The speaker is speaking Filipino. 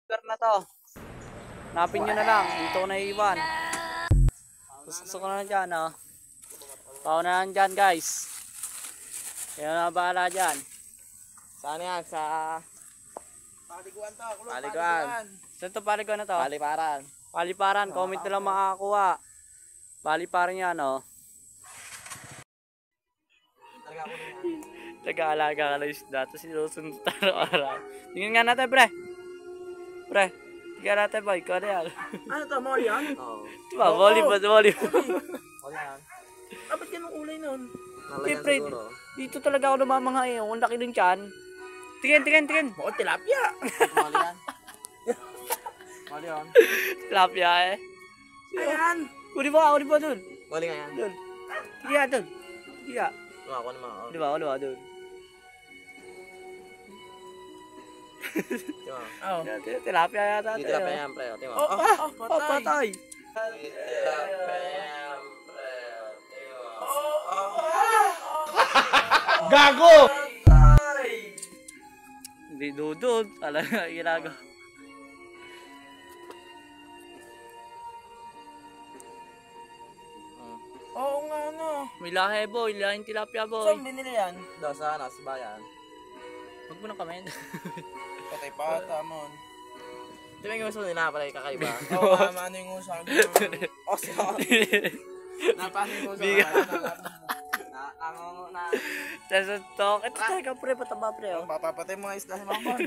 lugar na to. Hanapin nyo na lang. Dito ko naiiwan. Gusto ko na lang dyan, oh. Pao na lang dyan, guys. Kaya na bahala dyan. Saan yan? Sa... Paliguan to. Paliguan. Saan to paliguan na to? Paliparan. Paliparan. Comment na lang makakakuha. Paliparan yan, oh. Nag-aalaga ka lang isda. Tapos sinusunod araw-araw. Tingnan nga natin, pre. Pre. Tingnan natin, boy. Ikaw na yan. Ano to? Mall yan? Oo. Diba? Volleyball. Wala yan. Ba't ganun kulay nun? Nalayan Pre, siguro. dito talaga ako namamangha eh. Ang laki ng tiyan. Tingin. Oo, tilapia. Mali yan. Mali yan. Tilapia eh. Ayan. Uli ba dun? Mali nga yan. Dun. Tiga dun. Tiga. Ako naman. Oh. Di ba dun? Diba? Oh. Tilapia yata. Dito na pa yan, pre. Tingnan mo. Oh, Patay. Gago! Hindi dudod. Talaga ginagawa. Oo nga, no. May lahe boy. Lahing tilapia boy. Saan binili yan? Daw sa bayan. Huwag mo na comment. Patay pa, tamon. Di ba yung gusto nila pala kakaiba? Oo, ano yung usap niyo? Oh, sorry. Napano yung usap? Na Tapos talk. Ito talaga pre. Pataba pre. Oh. Papapatay mga isla si Mamon.